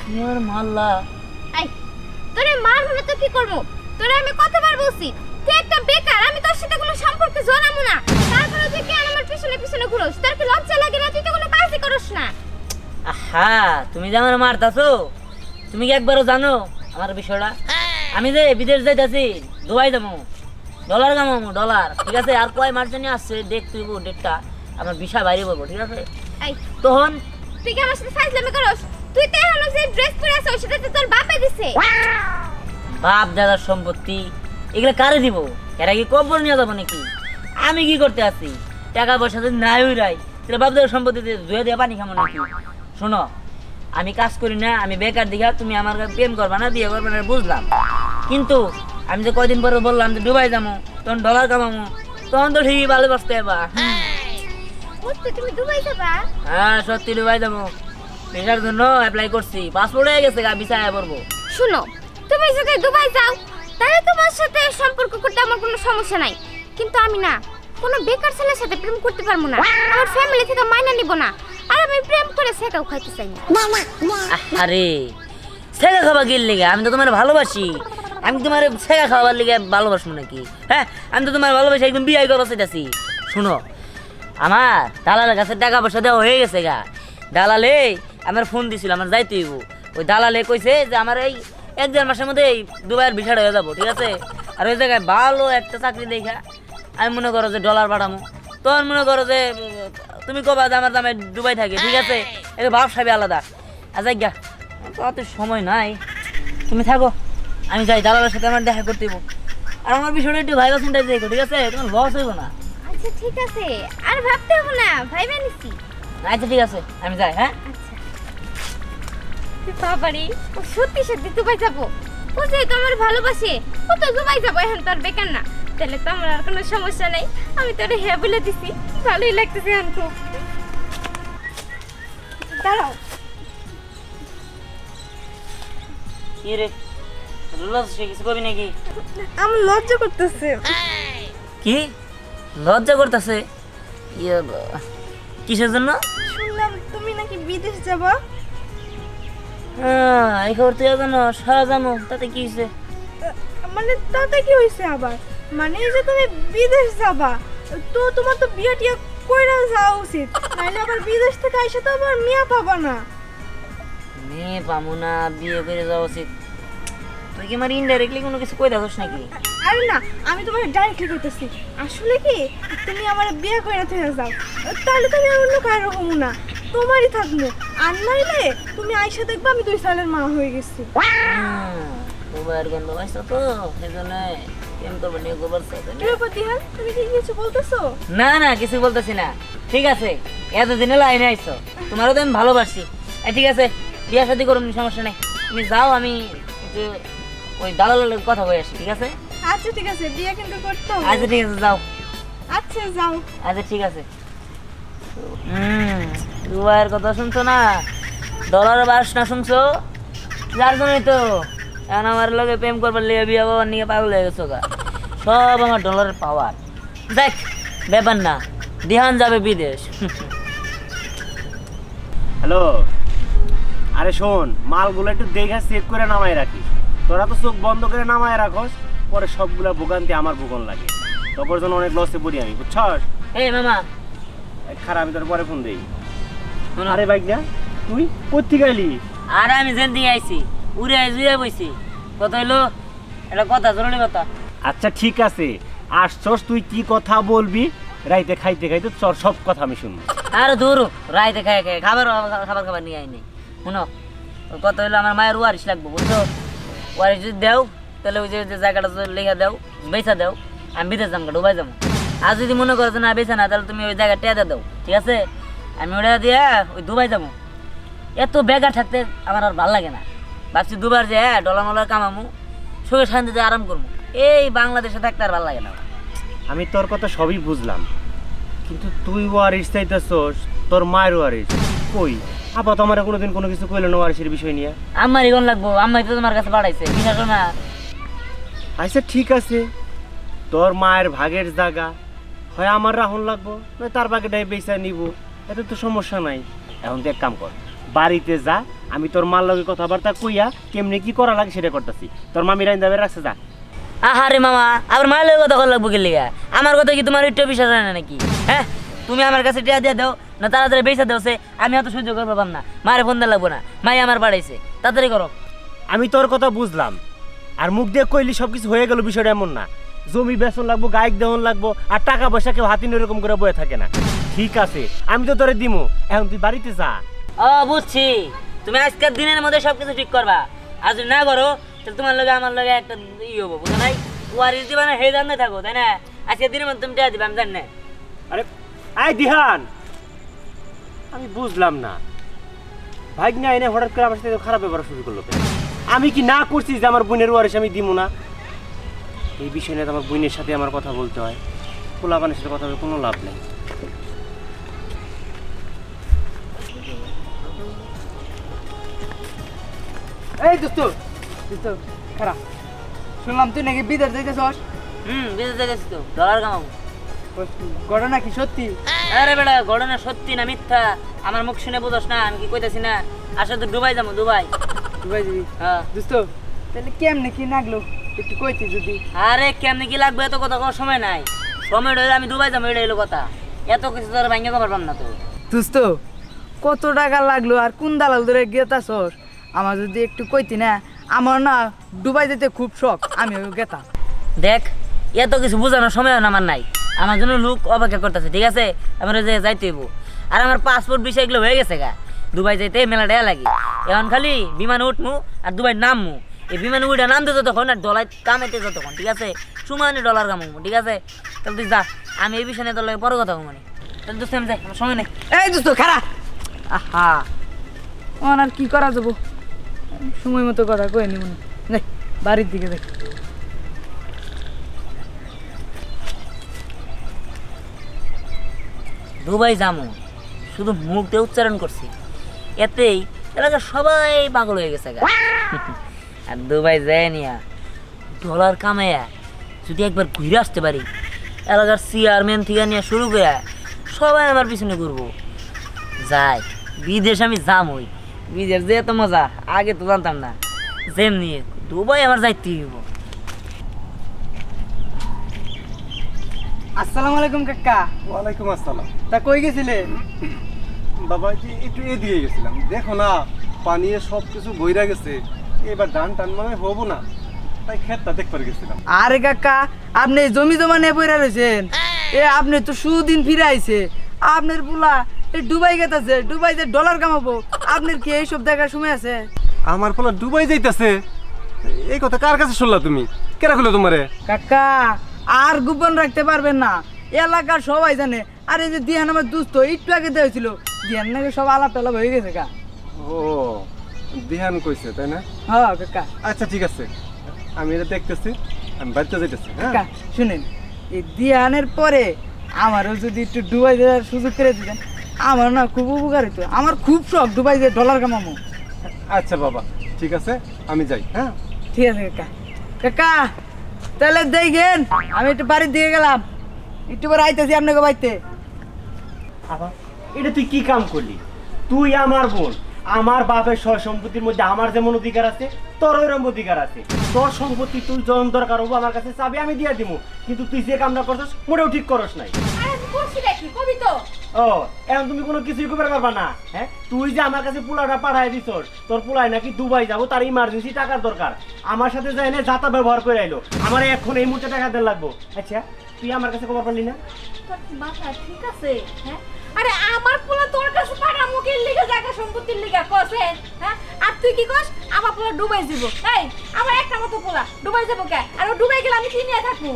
তুমি আমার মারলা। এই তোরে মারবো না তো কি করবো? তোরে আমি কতবার বলছি তুই একটা বেকার, আমি তোর সাথে কোনো সম্পর্ক জড়াবো না। তারপরে তুই কেন আমার পিছনে পিছনে ঘুরোস? তোর কি লজ্জা লাগে না? তুই তো কোনো কাজই করস না। আহা, তুমি যে আমার মারতাছো, তুমি কি একবারও জানো আমার বিষয়টা? আমি যে বিদেশ যাইতাছি, দুবাই যাবো, ডলার কামাবো, ডলার। ঠিক আছে, আর কয় মাস জানি আসছে, দেখ তুই ডেটটা, আমার বিষয় বাইরে বলবো। ঠিক আছে, এই তখন তুই কি আমার সাথে ফাইজলামি করস? তুই তো এখন যে ড্রেস পরে আছিস সেটা তো তোর বাপে দিছে। বাপ দাদার সম্পত্তি এগুলো কারে দিব? এরা কি কবর নিয়ে যাবো নাকি? আমি কি করতে আসি? টাকা পয়সা যদি নাই উড়াই, তাহলে বাপ দাদার সম্পত্তি ধুয়ে দিয়ে পানি খাবো নাকি? শোনো, আমি কাজ করি না, আমি বেকার দিঘা, তুমি আমার প্রেম করবা না, বিয়ে করবা না, বুঝলাম। কিন্তু আমি যে কয়দিন পরে বললাম যে দুবাই যাবো, তখন ডলার কামাবো, তখন তো ঠিকই ভালোবাসতে পারবা। তুমি দুবাই যাবা? হ্যাঁ, সত্যি দুবাই যাবো। ভিসার জন্য অ্যাপ্লাই করছি, পাসপোর্ট হয়ে গেছে, ভিসায় পড়বো। শুনো, তুমি যদি দুবাই যাও তাহলে তোমার সাথে সম্পর্ক করতে আমার কোনো সমস্যা নাই, কিন্তু আমি না কোনো বেকার ছেলের সাথে প্রেম করতে পারবো না। আমার ফ্যামিলি থেকে মাইনা নিব না, আর আমি প্রেম করে সেটাও খাইতে চাই না। আরে ছেঁকা খাওয়া গেল লেগে? আমি তো তোমার ভালোবাসি, আমি তোমার ছেঁকা খাওয়ার লেগে ভালোবাসবো নাকি? হ্যাঁ, আমি তো তোমার ভালোবাসি, একদম বিয়ে করবো চাইতেছি। শুনো, আমার দালালের কাছে টাকা পয়সা দেওয়া হয়ে গেছে গা। দালালে আমার ফোন দিছিল, আমার যাইতে হইব। ওই দালালে কইছে যে আমার এই 1-1.5 মাসের মধ্যে এই দুবাইয়ের ভিসাটা হয়ে যাবো। ঠিক আছে, আর ওই জায়গায় ভালো একটা চাকরি দেখা আমি মনে করো যে ডলার পাঠামো, তখন মনে করো যে তুমি কবা যে আমার দামে দুবাই থাকে। ঠিক আছে, এটা ভাবসাবি আলাদা। আচ্ছা গা, অত সময় নাই, তুমি থাকো, আমি যাই। দালালের সাথে আমার দেখা করতে হইব, আর আমার বিষয়টা একটু ভাইবা চিন্তা দেখো। ঠিক আছে, তোমার লস হইব না। আচ্ছা ঠিক আছে, আর ভাবতে হবে না, ভাইবা নিছি। আচ্ছা ঠিক আছে, আমি যাই। হ্যাঁ, বাবারে, ও সত্যি সত্যি দুবাই যাবো? ও যেহেতু আমার ভালোবাসে, ও তো দুবাই যাবো, এখন তো আর বেকার না, তাহলে তো আমার আর কোনো সমস্যা নেই। আমি তোরে হ্যাঁ বলে দিছি, ভালোই লাগতেছে এখন খুব। দাঁড়াও, কি রে, লজ্জা কিছু কবি নাকি? আমার লজ্জা করতেছে। কি লজ্জা করতেছে? কিসের জন্য? শুনলাম তুমি নাকি বিদেশ যাবা। এই খবর তুই জানো? সারা জানো, তাতে কি হয়েছে? মানে তাতে কি হয়েছে আবার? মানে যে তুমি বিদেশ যাবা, তো তোমার তো বিয়ে টিয়া কইরা যাওয়া উচিত, নাইলে আবার বিদেশ থেকে আইসা তো আবার মিয়া পাবা না। মেয়ে পাবো না, বিয়ে করে যাওয়া উচিত? তুই কি আমার ইনডাইরেক্টলি কোনো কিছু কই দেখোস নাকি? আরে না, আমি তোমার ডাইরেক্টলি কইতেছি, আসলে কি তুমি আমার বিয়ে কইরা থেকে যাও, তাহলে তুমি অন্য কারো হবো না, তোমারই থাকবো। আর নাইলে তুমি আইসা দেখবা আমি 2 সালের মা হয়ে গেছি। মোবাইল গন্ধ পাইছো তো, সেজন্য প্রেম করবো নিয়ে গোবর সাথে। তুমি কি কিছু বলতেছো? না না, কিছু বলতেছি না। ঠিক আছে, এতদিনে লাইনে আইছো, তোমারও তো আমি ভালোবাসি। ঠিক আছে, বিয়ে শাদী করুন, সমস্যা নেই, তুমি যাও, আমি ওই দালালের কথা বলে আসি। ঠিক আছে? আচ্ছা ঠিক আছে, বিয়ে কিন্তু করতে হবে। আচ্ছা ঠিক আছে, যাও। আচ্ছা যাও। আচ্ছা ঠিক আছে। দুবাইয়ের কথা শুনছো না, ডলার বাস না শুনছো? যার জন্যই তো এখন আমার লোকে প্রেম করবার লিগে বিয়ে বাবার নিয়ে পাগল হয়ে গেছো গা। সব আমার ডলারের পাওয়ার। দেখ, ব্যাপার না, দিহান যাবে বিদেশ। হ্যালো, আরে শোন, মালগুলো একটু দেখে চেক করে নামায় রাখিস। তোরা তো চোখ বন্ধ করে নামায় রাখস, পরে সবগুলা ভোগান্তি আমার ভোগন লাগে, তোর জন্য অনেক লসে পড়ি আমি, বুঝছস? এই মামা, খারাপ, আমি তোর পরে ফোন দেই। আরে বাইক না, তুই কোথেকে আইলি? আর আমি যেন দিয়ে আইছি, উড়ে জুড়ে বইছি। কথা হইলো একটা কথা, জরুরি কথা। আচ্ছা ঠিক আছে, আসছস, তুই কি কথা বলবি? রাইতে খাইতে খাইতে তোর সব কথা আমি শুনবো। আরে দূর, রাইতে খাই খাই খাবার খাবার নিয়ে আইনি। শুনো, কথা হইলো আমার মায়ের ওয়ারিশ লাগবো, বুঝছো? ওয়ারিশ যদি দেও, তাহলে ওই যে জায়গাটা লেখা দেও, বেচা দেও, আমি বিদেশ যাবো, ডুবাই যাবো। আর যদি মনে করো যে না বেচা না, তাহলে তুমি ওই জায়গা টেয়াদা দাও। ঠিক আছে, আমি ওটা দিয়ে ওই দুবাই যাবো। এত বেকার থাকতে আমার আর ভালো লাগে না। ভাবছি দুবার যে ডলার মলার কামামু, সুখে শান্তিতে আরাম করবো। এই বাংলাদেশে থাকতে আর ভালো লাগে না। আমি তোর কথা সবই বুঝলাম, কিন্তু তুই ওয়ারিশ চাইতেছস, তোর মায়ের ওয়ারিশ কই? আপা তো আমার কোনোদিন কোনো কিছু কইলো না ওয়ারিশের বিষয় নিয়ে। আমার ইগন লাগবো, আম্মাই তো তোমার কাছে পাঠাইছে, বিশ্বাস না? আচ্ছা ঠিক আছে, তোর মায়ের ভাগের জায়গা হয় আমার রাহুল লাগবো, নয় তার ভাগেটাই বেচা নিব, এত তো সমস্যা নাই। এখন তুই এক কাম কর, বাড়িতে যা, আমি তোর মার লগে কথাবার্তা কইয়া কেমনে কি করা লাগে সেটা করতেছি। তোর মামি রাইন যাবে রাখছে যা। আহারে মামা আবার মায়ের কথা কল লাগবো কি লিগা? আমার কথা কি তোমার একটু বিশ্বাস হয় না নাকি? হ্যাঁ তুমি আমার কাছে টিয়া দিয়ে দাও না তাড়াতাড়ি বেচা দেওছে, আমি অত সহ্য করতে পারলাম না। মায়ের ফোন দিয়ে লাগবো না, মাই আমার বাড়াইছে, তাড়াতাড়ি করো। আমি তোর কথা বুঝলাম, আর মুখ দিয়ে কইলি সবকিছু হয়ে গেল, বিষয়টা এমন না। জমি বেচন লাগবো, গায়ক দেওয়ান লাগবো, আর টাকা পয়সা কেউ হাতিন এরকম করে বয়ে থাকে না। ঠিক আছে আমি তো তোরে দিমু, এখন তুই বাড়িতে যা। ও বুঝছি, তুমি আজকের দিনের মধ্যে সবকিছু ঠিক করবা, আর যদি না করো তাহলে তোমার লগে আমার লগে একটা হবো, বুঝো নাই? ওয়ারিস দিবা না হে জানতে থাকো, তাই না? আজকের দিনের মধ্যে তুমি টিয়া দিবা, আমি জানি না। আরে আই দিহান, আমি বুঝলাম না ভাই না এনে হঠাৎ করে আমার সাথে খারাপ ব্যবহার শুরু করলো। আমি কি না করছি যে আমার বোনের ওয়ারিস আমি দিব না? এই বিষয় নিয়ে আমার বোনের সাথে আমার কথা বলতে হয়, পোলাপানের সাথে কথা বলে কোনো লাভ নেই। এই দোস্ত দোস্ত খারাপ শুনলাম তুই নাকি বিদেশ যাইতেছস। বিদেশে গেছি তো, ডলার কামাবো। ঘটনা কি সত্যি? আরে বেটা ঘটনা সত্যি না মিথ্যা আমার মুখ শুনে বুঝোস না? আমি কি কইতাছি না? আসলে তো দুবাই যাবো, দুবাই। দুবাই যাবি? হ্যাঁ দোস্ত তাহলে কেমনে কি লাগলো একটু কইতি যদি। আরে কেমনে কি লাগবে এত কথা কওয়ার সময় নাই, সময় রইলে আমি দুবাই যাবো, এটা এলো কথা। এত কিছু তোর ভাঙ্গে কবার পাম না তো। দোস্ত কত টাকা লাগলো আর কোন দালাল ধরে গেতাছস আমার যদি একটু কইতি না, আমার না দুবাই যেতে খুব শখ, আমি গেতাম। দেখ এত কিছু বোঝানোর সময় আমার নাই, আমার জন্য লোক অপেক্ষা করতেছে, ঠিক আছে? আমার যে যাইতে হইব, আর আমার পাসপোর্ট বিষয় এগুলো হয়ে গেছে গা। দুবাই যাইতে মেলা টাকা লাগে, এখন খালি বিমানে উঠমু আর দুবাই নামমু। এই বিমানে উঠে নামতে যতক্ষণ আর ডলার কামাইতে যতক্ষণ, ঠিক আছে? সুমানে ডলার কামাবো, ঠিক আছে? তাহলে তুই যা, আমি এই বিষয় নিয়ে তোর লাগে পরে কথা বলবো। তাহলে দোস্ত আমি যাই, আমার সময় নেই। এই দোস্ত খারাপ আহা আর কি করা যাবো, সময় মতো কথা কয়ে নিব না, যাই বাড়ির দিকে যাই। দুবাই যামু শুধু মুখ দিয়ে উচ্চারণ করছি, এতেই এলাকার সবাই পাগল হয়ে গেছে গা। আর দুবাই যায় নিয়া ডলার কামাইয়া যদি একবার ঘুরে আসতে পারি, এলাকার চেয়ারম্যান থেকে নিয়ে শুরু করে সবাই আমার পিছনে ঘুরবো। যাই বিদেশ আমি যামই, বিদেশ যে এত মজা আগে তো জানতাম না। যেমনি দুবাই আমার যাইতে হইব। আসসালামু আলাইকুম কাকা। ওয়ালাইকুম আসসালাম। তা কই গেছিলে? বাবা যে একটু এদিকে গেছিলাম, দেখো না পানিয়ে সব কিছু বইরা গেছে, এবার ধান টান মানে হবো না, তাই ক্ষেতটা দেখবার গেছিলাম। আরে কাকা আপনি জমি জমা নিয়ে বইরা রয়েছেন, এ আপনি তো সুদিন ফিরে আইছে, আপনার পোলা এই দুবাই গেতেছে, দুবাই যে ডলার কামাবো, আপনার কি এইসব দেখার সময় আছে? আমার পোলা দুবাই যাইতেছে, এই কথা কার কাছে শুনলা তুমি? কেরা খুলে তোমারে? কাকা আর গোপন রাখতে পারবেন না, এলাকার সবাই জানে। আর এই যে দিহান আমার দুস্থ একটু আগে দিয়েছিল, দিহান নাকি সব আলাপ টালাপ হয়ে গেছে কা। ও দিহান কইছে তাই না? হ্যাঁ কাকা। আচ্ছা ঠিক আছে, আমি এটা দেখতেছি, আমি বাড়িতে যাইতেছি। কাকা শুনেন, এই দিহানের পরে আমারও যদি একটু দুবাই যাওয়ার সুযোগ করে দিতেন, আমার না খুব উপকার হতো, আমার খুব শখ দুবাই যে ডলার কামাবো। আচ্ছা বাবা ঠিক আছে, আমি যাই। হ্যাঁ ঠিক আছে কাকা। কাকা তাহলে দেখেন আমি একটু বাড়ির দিকে গেলাম, একটু পরে আইতেছি আপনাকে বাড়িতে। আবার এটা তুই কি কাম করলি? তুই আমার বোন, আমার বাপের সয় সম্পত্তির মধ্যে আমার যেমন অধিকার আছে তোর ওইরকম অধিকার আছে। তোর সম্পত্তি তুই যখন দরকার হবো আমার কাছে চাবি, আমি দিয়ে দিব। কিন্তু তুই যে কামটা করছিস মোটেও ঠিক করস নাই। ও এখন তুমি কোনো কিছুই করতে পারবা না? হ্যাঁ তুই যে আমার কাছে পোলাটা পাঠাই দিছস, তোর পোলাই নাকি দুবাই যাবো, তার ইমার্জেন্সি টাকার দরকার, আমার সাথে যাই না যাতা ব্যবহার করে আইলো, আমার এখন এই মুহূর্তে টাকা দেওয়া লাগবো। আচ্ছা তুই আমার কাছে খবর পারলি না? মাথা ঠিক আছে? হ্যাঁ আরে আমার পোলা তোর কাছে পাঠামু কি লিগা, জায়গা সম্পত্তির লিগা কসে? হ্যাঁ আর তুই কি কস আমার পোলা ডুবাই যাব? এই আমার একটা মতো পোলা ডুবাই যাব কে? আর ও ডুবাই গেলে আমি কি নিয়ে থাকবো?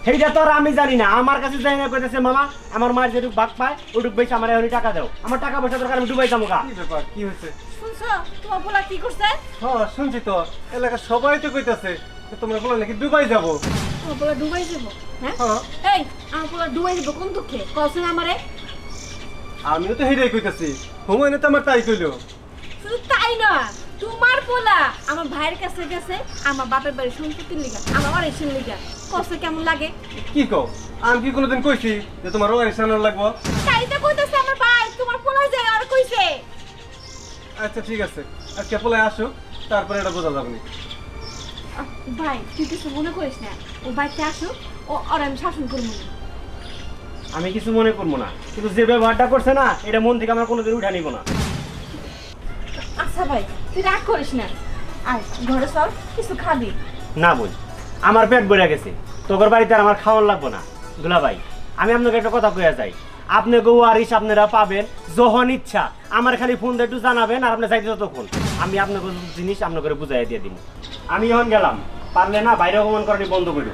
সেইটা তো আর আমি জানি না, আমার কাছে যাই না কইতেছে মামা আমার মার যেটুকু ভাগ পায় ওটুকু বেশি আমার এখন টাকা দাও, আমার টাকা পয়সা দরকার, আমি ডুবাই যাবো গা। কি ব্যাপার, কি হয়েছে? শুনছো তোমার পোলা কি করছে? হ্যাঁ শুনছি তো, এলাকার সবাই তো কইতাছে তোমার পোলা নাকি দুবাই যাবো। আমার পোলা ডুবাই যাব? হ্যাঁ হ্যাঁ এই আমার পোলা ডুবাই যাব কোন দুঃখে কসে আমারে? আমিও তো হেডাই কইতাছি, হুমায়ুন তো আমার তাই কইলো। শুধু তাই না, তোমার পোলা আমার ভাইয়ের কাছে গেছে আমার বাপের বাড়ির সম্পত্তির লিগা, আমার ওয়ারিসের লিগা, কসে কেমন লাগে? কি কও? আমি কি কোনোদিন কইছি যে তোমার ওয়ারিস আনার লাগবো? তাই তো কইতাছে আমার ভাই, তোমার পোলা যায় আর কইছে। আচ্ছা ঠিক আছে, আজকে পোলায় আসো, তারপরে এটা বোঝা যাবে না। ভাই তুই কিছু মনে করিস না, ও বাড়িতে আসুক, ওর আমি শাসন করবো না। আমি কিছু মনে করবো না, কিন্তু যে ব্যবহারটা করছে না এটা মন থেকে আমার কোনোদিন উঠা নিব না। আচ্ছা ভাই তুই রাগ করিস না, আর ঘরে চল কিছু খাবি। না বোন, আমার পেট ভরে গেছে, তোর বাড়িতে আর আমার খাওয়ার লাগবো না। দুলা ভাই, আমি আপনাকে একটা কথা কইয়া যাই, আপনি ওয়ারিশ আপনারা পাবেন যখন ইচ্ছা, আমার খালি ফোন দিয়ে একটু জানাবেন, আর আপনি চাইতে ততক্ষণ আমি আপনাকে জিনিস আপনাকে বুঝাই দিয়ে দিব। আমি এখন গেলাম, পারলে না বাইরে অপমান করানি বন্ধ করো।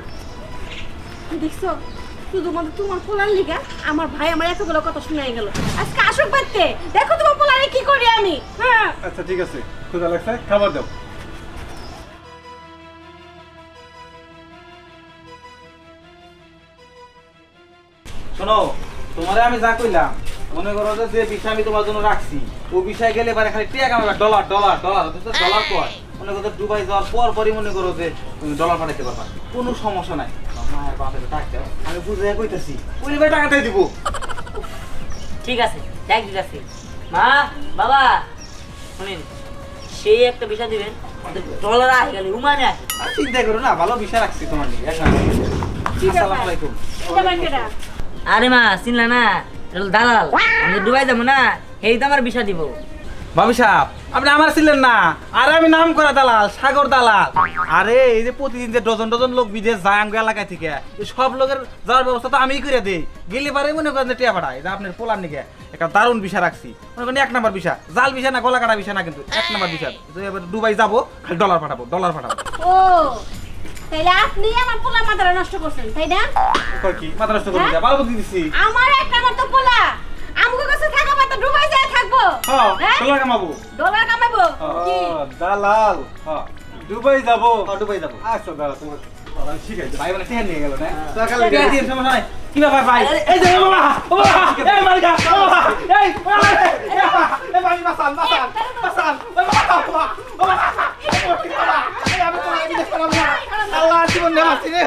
দেখছো শুধুমাত্র তোমার পোলার লিগা আমার ভাই আমার এতগুলো কথা শুনাই গেল। আজকে আসুক বাড়তে, দেখো তোমার পোলারে কি করি আমি। হ্যাঁ আচ্ছা ঠিক আছে, ক্ষুধা লাগছে, খাবার দাও। শোনো, তোমারে আমি যা কইলাম, মনে করো যে বিষয় আমি তোমার জন্য রাখছি, ও বিষয় গেলে পারে খালি টাকা কামাবে, ডলার ডলার ডলার, ডলার কয় মনে করো দুবাই যাওয়ার পরই মনে করো যে তুমি ডলার পাঠাইতে পারবা, কোনো সমস্যা নাই। মায়ের বাপে টাকা আমি বুঝে কইতেছি, ওই টাকাটাই দিব। ঠিক আছে, দেখ দিতেছি। মা বাবা শুনেন, সেই একটা বিষয় দিবেন, ডলার আগে গেলে রুমানে আসে। আর চিন্তা করো না, ভালো বিষয় রাখছি তোমার নিয়ে। আসসালামু আলাইকুম। এটা বান্ডেরা আরে মা চিনলা না, এটা হলো দালাল। আমি তো দুবাই যাবো না, এই তো আমার বিষয় দিব। ভাবি সাহেব, আপনি আমার ছিলেন না, আরে আমি নাম করা দালাল, সাগর দালাল। আরে এই যে প্রতিদিন যে ডজন ডজন লোক বিদেশ যায় আমগো এলাকা থেকে, এই সব লোকের যাওয়ার ব্যবস্থা তো আমিই করে দেই। গেলে পারে মনে করেন যে টিয়া পাঠায়, এটা আপনার পোলার নিকে একটা দারুণ বিষয় রাখছি, মনে করেন 1 নাম্বার বিষয়, জাল বিষয় না, গলা কাটা বিষয় না, কিন্তু 1 নাম্বার বিষয়। এবার দুবাই যাবো, খালি ডলার পাঠাবো, ডলার পাঠাবো। ও তাইলে আপনি আমার পোলা মাথাটা নষ্ট করছেন তাই না? কই কি মাথা নষ্ট করে দিয়া ভালো বুদ্ধি দিছি। আমার একটা মত পোলা আমগো কাছে থাকা মাত্র ডুবাই যায় থাকবো। হ্যাঁ, হ্যাঁ? ডলার কামাবো। ডলার কামাবো কি? দালাল, হ্যাঁ দুবাই যাবো। দুবাই যাবো। আচ্ছা দাঁড়া, তোমার দালাল শিখাই ভাই বলে টেন নিয়ে গেল না, তো কাল দিয়ে দিন সমস্যা নাই। কি ব্যাপার ভাই? এই যে বাবা, বাবা, এই মালিকা, বাবা, এই বাবা, এই ভাই বাসান, বাসান, বাসান, বাবা, বাবা, এই আমি তো আমি দেখতে পারলাম না। আল্লাহ জীবন দেওয়া আছে রে।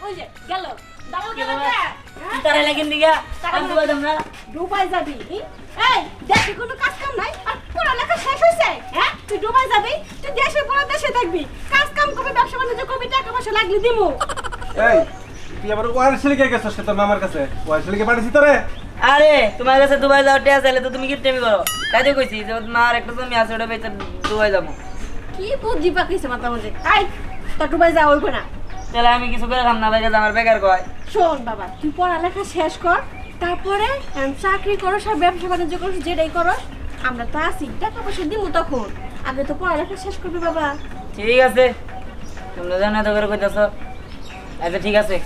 ওই যে গেল দালাল গেল বাবা, না? কি তারে লাগেন দিগা, আমি দুবাই যাবো না। ডুবাই যাবি? এই দেশে কোনো কাজ কাম নাই, আর পড়ালেখা শেষ হইছে? হ্যাঁ তুই ডুবাই যাবি, তুই দেশে পড়া দেশে থাকবি, কাজ কাম করবি, ব্যবসা বাণিজ্য করবি, টাকা পয়সা লাগলে দিমু। এই তুই আবার ওয়ারিশ লেগে গেছিস তোর মামার কাছে, ওয়ারিশ লেগে পাঠিয়েছি তোরে। আরে তোমার কাছে দুবাই যাওয়ার টেয়া চাইলে তো তুমি কি টেমি করো, তাই তো কইছি যে মার একটা জমি আছে, ওটা বেচে দুবাই যাবো। কি বুদ্ধি পাকিছে মাথার মধ্যে? আই তা ডুবাই যা হইব না। তাহলে আমি কিছু করে খাম না, ভাই আমার বেকার কয়। শোন বাবা, তুই পড়ালেখা শেষ কর, তারপরে চাকরি করো, সব ব্যবসা বাণিজ্য করো, যেটাই করো, আমরা তো আছি, টাকা পয়সা দিব তখন। আগে তো পড়ালেখা শেষ করবি বাবা। ঠিক আছে, তোমরা জানো এত করে কইতাছ। আচ্ছা ঠিক আছে,